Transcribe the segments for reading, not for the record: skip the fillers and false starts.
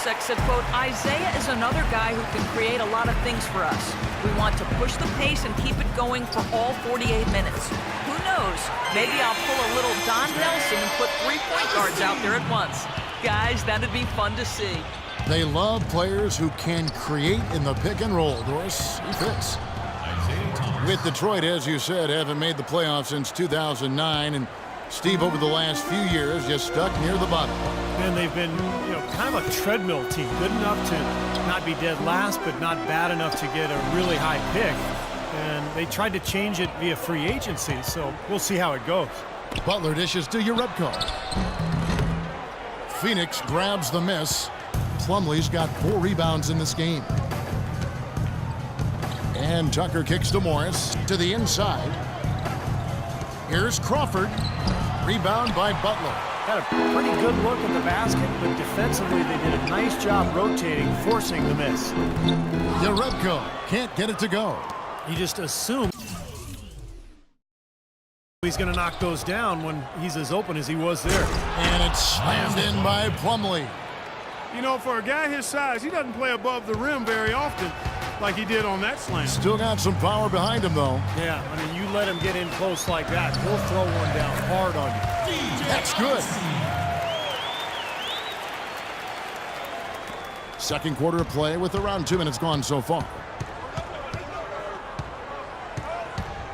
Hornacek said, quote, Isaiah is another guy who can create a lot of things for us. We want to push the pace and keep it going for all 48 minutes. Who knows? Maybe I'll pull a little Don Nelson and put 3 point guards out there at once. Guys, that'd be fun to see. They love players who can create in the pick and roll, Doris. He fits. With Detroit, as you said, haven't made the playoffs since 2009, and Steve, over the last few years, just stuck near the bottom. And they've been, kind of a treadmill team. Good enough to not be dead last, but not bad enough to get a really high pick. And they tried to change it via free agency, so we'll see how it goes. Butler dishes to Urebko. Phoenix grabs the miss. Plumlee's got 4 rebounds in this game. And Tucker kicks to Morris to the inside. Here's Crawford. Rebound by Butler. Got a pretty good look at the basket, but defensively they did a nice job rotating, forcing the miss. Urebko can't get it to go. You just assume he's going to knock those down when he's as open as he was there. And it's slammed in by Plumlee. For a guy his size, he doesn't play above the rim very often like he did on that slam. Still got some power behind him, though. Yeah, you let him get in close like that, he'll throw one down hard on you. That's good. Second quarter of play with around 2 minutes gone so far.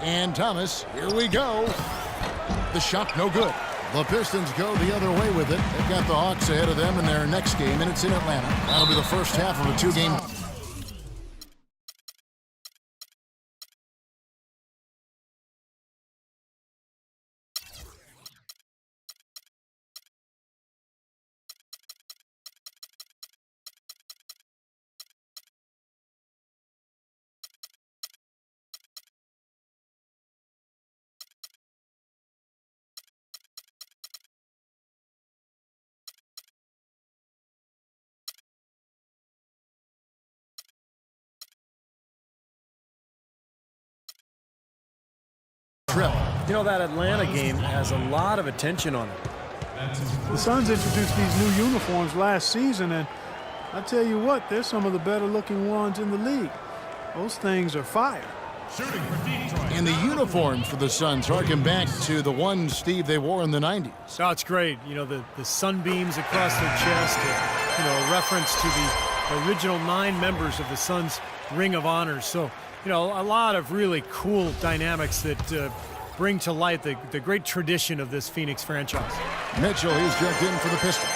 And Thomas, here we go. The shot no good. The Pistons go the other way with it. They've got the Hawks ahead of them in their next game, and it's in Atlanta. That'll be the first half of a 2-game. That Atlanta game has a lot of attention on it. The Suns introduced these new uniforms last season, and I tell you what, they're some of the better looking ones in the league. Those things are fire. And the uniforms for the Suns harken back to the ones, Steve, they wore in the 90s. Oh, it's great. The sunbeams across their chest, a reference to the original 9 members of the Suns' Ring of Honor. So, a lot of really cool dynamics that bring to light the great tradition of this Phoenix franchise. Mitchell, he's checked in for the Pistons.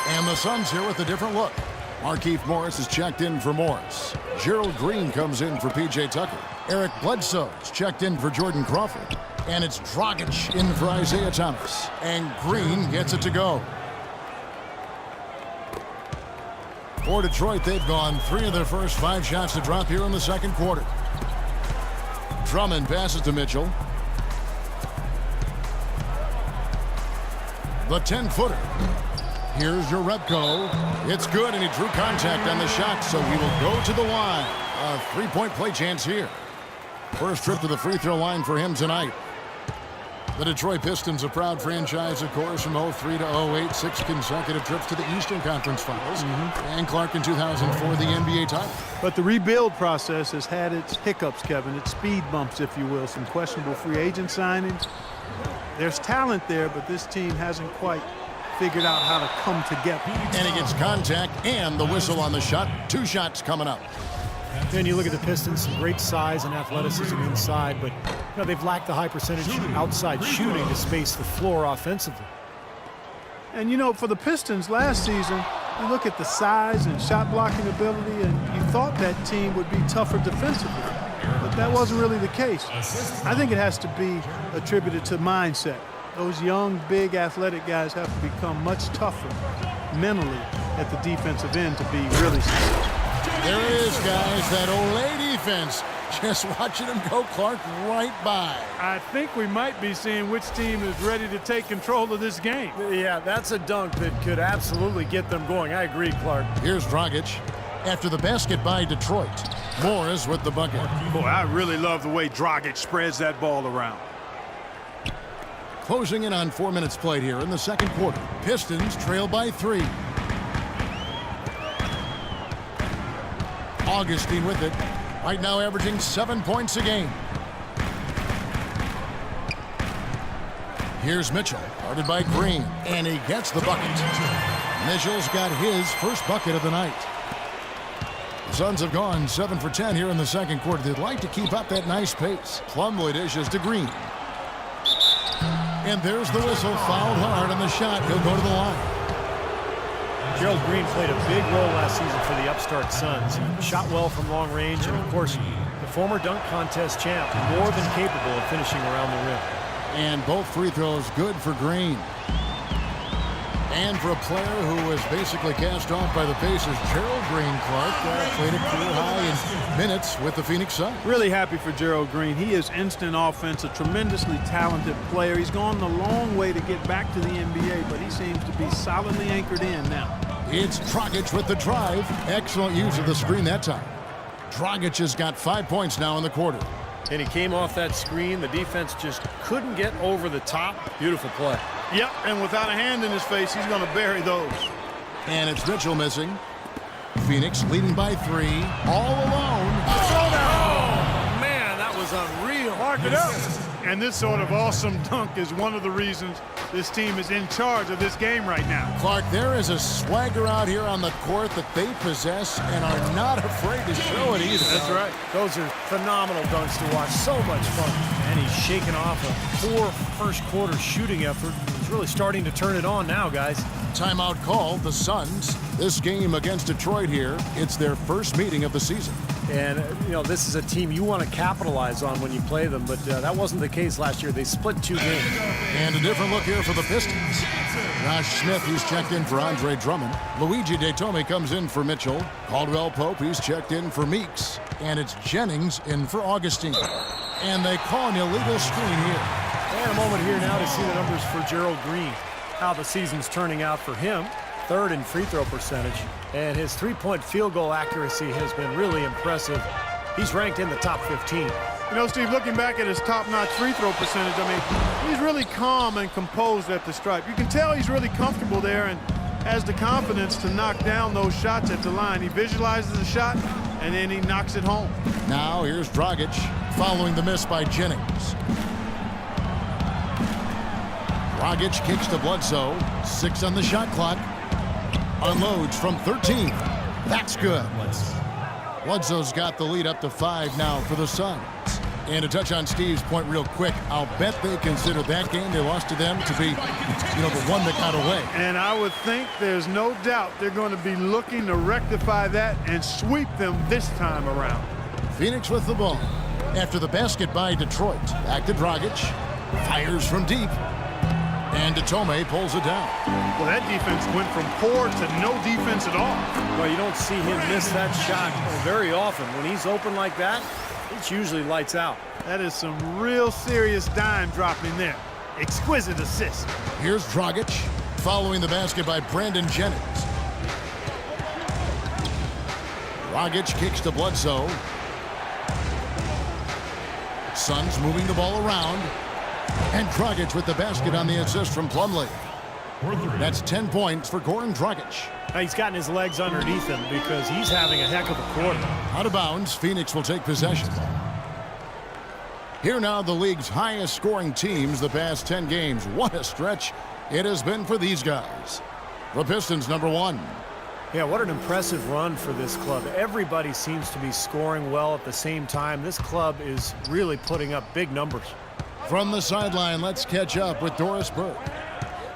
And the Suns here with a different look. Markieff Morris is checked in for Morris. Gerald Green comes in for P.J. Tucker. Eric Bledsoe is checked in for Jordan Crawford. And it's Dragic in for Isaiah Thomas. And Green gets it to go. For Detroit, they've gone 3 of their first 5 shots to drop here in the second quarter. Drummond passes to Mitchell. The 10-footer. Here's Urebko. It's good, and he drew contact on the shot, so he will go to the line. A 3-point play chance here. First trip to the free throw line for him tonight. The Detroit Pistons, a proud franchise, of course, from 03 to 08, 6 consecutive trips to the Eastern Conference Finals. And Clark in 2004, the NBA title. But the rebuild process has had its hiccups, Kevin, its speed bumps, if you will, some questionable free agent signings. There's talent there, but this team hasn't quite figured out how to come together. And he gets contact and the whistle on the shot. 2 shots coming up. Then you look at the Pistons, some great size and athleticism inside, but they've lacked the high percentage outside shooting to space the floor offensively. And for the Pistons last season, you look at the size and shot blocking ability, and you thought that team would be tougher defensively. But that wasn't really the case. I think it has to be attributed to mindset. Those young, big, athletic guys have to become much tougher mentally at the defensive end to be really successful. There it is, guys, that Olay defense. Just watching him go, Clark, right by. I think we might be seeing which team is ready to take control of this game. Yeah, that's a dunk that could absolutely get them going. I agree, Clark. Here's Dragic. After the basket by Detroit, Morris with the bucket. Boy, I really love the way Dragic spreads that ball around. Closing in on 4 minutes played here in the second quarter. Pistons trail by 3. Augustine with it. Right now averaging 7 points a game. Here's Mitchell, guarded by Green, and he gets the bucket. Mitchell's got his first bucket of the night. The Suns have gone 7 for 10 here in the second quarter. They'd like to keep up that nice pace. Plumlee dishes to Green. And there's the whistle, fouled hard on the shot. He'll go to the line. Gerald Green played a big role last season for the upstart Suns. He shot well from long range, and of course, the former dunk contest champ, more than capable of finishing around the rim. And both free throws good for Green. And for a player who was basically cast off by the Pacers, Gerald Green, Clark, played a career high in minutes with the Phoenix Suns. Really happy for Gerald Green. He is instant offense, a tremendously talented player. He's gone the long way to get back to the NBA, but he seems to be solidly anchored in now. It's Dragic with the drive. Excellent use of the screen that time. Dragic has got 5 points now in the quarter. And he came off that screen. The defense just couldn't get over the top. Beautiful play. Yep, and without a hand in his face, he's going to bury those. And it's Mitchell missing. Phoenix leading by 3, all alone. Oh, man, that was unreal. Mark it up. And this sort of awesome dunk is one of the reasons this team is in charge of this game right now. Clark, there is a swagger out here on the court that they possess and are not afraid to show it either. That's right. Those are phenomenal dunks to watch. So much fun. And he's shaking off a poor first-quarter shooting effort. He's really starting to turn it on now, guys. Timeout called. The Suns. This game against Detroit here, it's their first meeting of the season. And, you know, this is a team you want to capitalize on when you play them, but that wasn't the case last year. They split 2 games. And a different look here for the Pistons. Josh Smith, he's checked in for Andre Drummond. Luigi Detome comes in for Mitchell. Caldwell Pope, he's checked in for Meeks. And it's Jennings in for Augustine. And they call an illegal screen here. And a moment here now to see the numbers for Gerald Green. How the season's turning out for him. 3rd in free throw percentage. And his 3-point field goal accuracy has been really impressive. He's ranked in the top 15. You know, Steve, looking back at his top-notch free throw percentage, I mean, he's really calm and composed at the stripe. You can tell he's really comfortable there and has the confidence to knock down those shots at the line. He visualizes the shot, and then he knocks it home. Now here's Dragic following the miss by Jennings. Dragic kicks to Bledsoe. 6 on the shot clock. Unloads from 13. That's good. Bledsoe's got the lead up to 5 now for the Suns. And to touch on Steve's point real quick, I'll bet they consider that game they lost to them to be, the one that got away. And I would think there's no doubt they're going to be looking to rectify that and sweep them this time around. Phoenix with the ball. After the basket by Detroit. Back to Dragic. Fires from deep. And Detome pulls it down. Well, that defense went from poor to no defense at all. Well, you don't see him miss that shot very often. When he's open like that, it's usually lights out. That is some real serious dime dropping there. Exquisite assist. Here's Dragic following the basket by Brandon Jennings. Dragic kicks to Bledsoe. Suns moving the ball around. And Dragic with the basket on the assist from Plumlee. That's 10 points for Goran Dragic. Now he's gotten his legs underneath him because he's having a heck of a quarter. Out of bounds, Phoenix will take possession. Here now the league's highest scoring teams the past 10 games. What a stretch it has been for these guys. The Pistons #1. Yeah, what an impressive run for this club. Everybody seems to be scoring well at the same time. This club is really putting up big numbers. From the sideline, let's catch up with Doris Burke.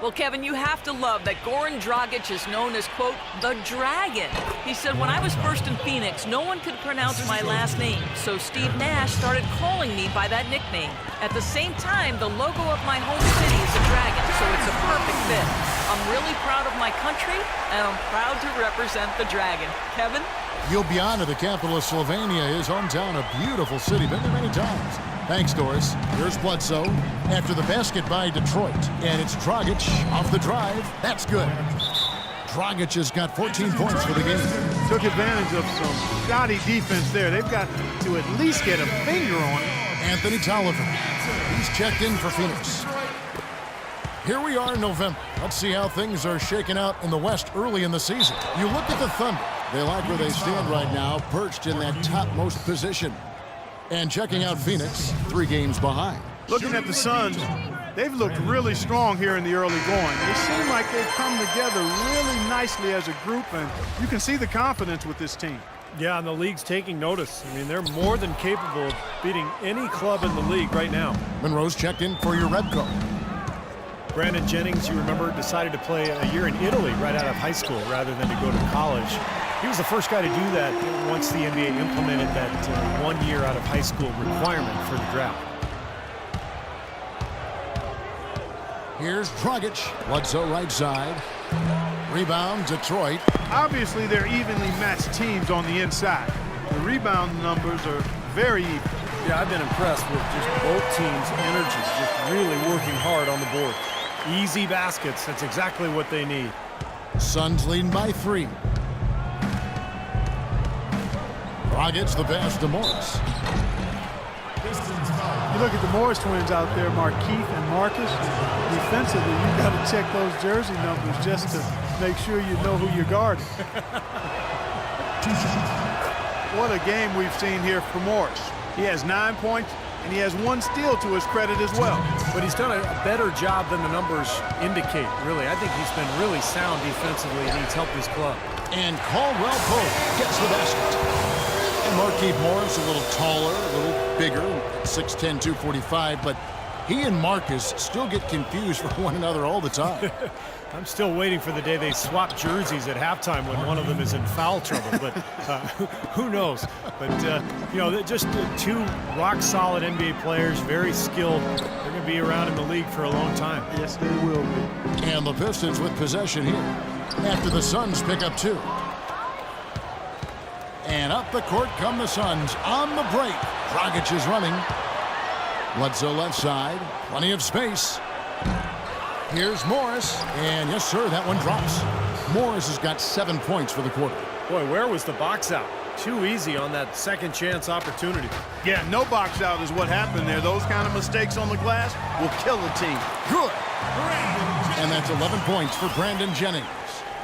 Well, Kevin, you have to love that Goran Dragic is known as, quote, the Dragon. He said, when I was first in Phoenix, no one could pronounce my last name, so Steve Nash started calling me by that nickname. At the same time, the logo of my home city is a dragon, so it's a perfect fit. I'm really proud of my country, and I'm proud to represent the Dragon. Kevin? Ljubljana, the capital of Slovenia, his hometown, a beautiful city. Been there many times. Thanks, Doris. Here's Bledsoe after the basket by Detroit. And it's Dragic off the drive. That's good. Dragic has got 14 points for the game. Took advantage of some shoddy defense there. They've got to at least get a finger on it. Anthony Tolliver. He's checked in for Phoenix. Here we are in November. Let's see how things are shaking out in the West early in the season. You look at the Thunder. They like where they stand right now, perched in that topmost position. And checking out Phoenix, 3 games behind. Looking at the Suns, they've looked really strong here in the early going. They seem like they've come together really nicely as a group, and you can see the confidence with this team. Yeah, and the league's taking notice. I mean, they're more than capable of beating any club in the league right now. Monroe's checked in for your Rebco. Brandon Jennings, you remember, decided to play a year in Italy right out of high school rather than to go to college. He was the first guy to do that once the NBA implemented that 1 year out of high school requirement for the draft. Here's Dragic. Bledsoe right side. Rebound, Detroit. Obviously, they're evenly matched teams on the inside. The rebound numbers are very even. Yeah, I've been impressed with just both teams' energy, just really working hard on the board. Easy baskets, that's exactly what they need. Suns leading by 3. Dragic the pass to Morris. You look at the Morris twins out there, Markeith and Marcus. Defensively, you've got to check those jersey numbers just to make sure you know who you're guarding. What a game we've seen here for Morris. He has 9 points, and he has 1 steal to his credit as well. But he's done a better job than the numbers indicate, really. I think he's been really sound defensively, and he's helped his club. And Caldwell Pope gets the basket. And Markeith Morris, a little taller, a little bigger, 6'10", 245, but he and Marcus still get confused for one another all the time. I'm still waiting for the day they swap jerseys at halftime when one of them is in foul trouble, but who knows? But, you know, just 2 rock-solid NBA players, very skilled. They're going to be around in the league for a long time. Yes, they will be. And the Pistons with possession here after the Suns pick up 2. And up the court come the Suns on the break. Dragic is running. Bledsoe left side. Plenty of space. Here's Morris. And yes, sir, that one drops. Morris has got 7 points for the quarter. Boy, where was the box out? Too easy on that second chance opportunity. Yeah, no box out is what happened there. Those kind of mistakes on the glass will kill a team. Good. And that's 11 points for Brandon Jennings.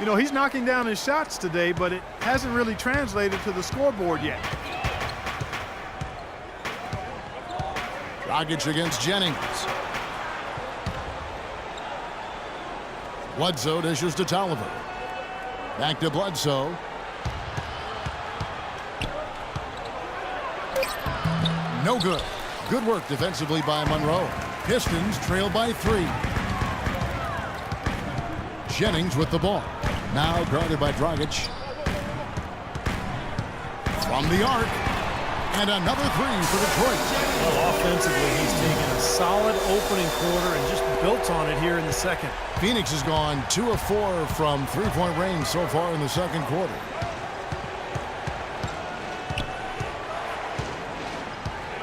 You know, he's knocking down his shots today, but it hasn't really translated to the scoreboard yet. Dragic against Jennings. Bledsoe dishes to Tolliver. Back to Bledsoe. No good. Good work defensively by Monroe. Pistons trail by 3. Jennings with the ball. Now guarded by Dragic. From the arc. And another 3 for Detroit. Well, offensively, he's taken a solid opening quarter and just built on it here in the second. Phoenix has gone 2 of 4 from 3-point range so far in the second quarter.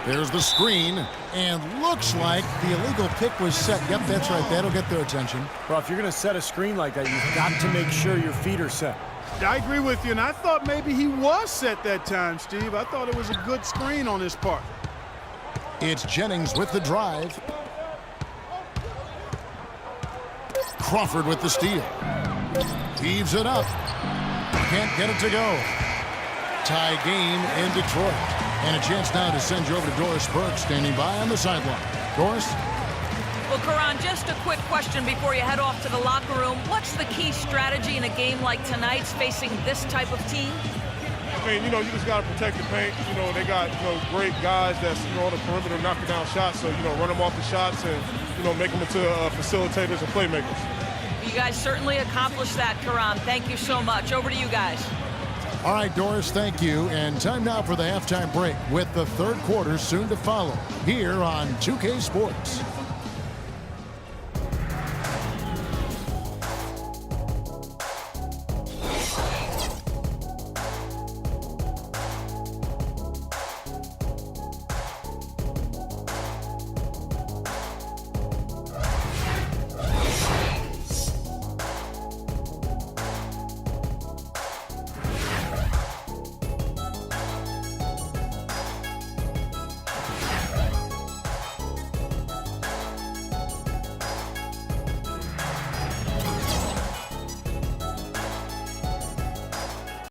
There's the screen, and looks like the illegal pick was set. Yep, that's right. That'll get their attention. Well, if you're going to set a screen like that, you've got to make sure your feet are set. I agree with you, and I thought maybe he was set that time, Steve. I thought it was a good screen on his part. It's Jennings with the drive. Crawford with the steal. Heaves it up. Can't get it to go. Tie game in Detroit. And a chance now to send you over to Doris Burke, standing by on the sideline. Doris? Well, Karan, just a quick question before you head off to the locker room. What's the key strategy in a game like tonight's facing this type of team? I mean, you know, you just got to protect the paint. You know, they got, great guys that's, on the perimeter knocking down shots. So, run them off the shots and, make them into facilitators and playmakers. You guys certainly accomplished that, Karan. Thank you so much. Over to you guys. All right, Doris, thank you. And time now for the halftime break with the third quarter soon to follow here on 2K Sports.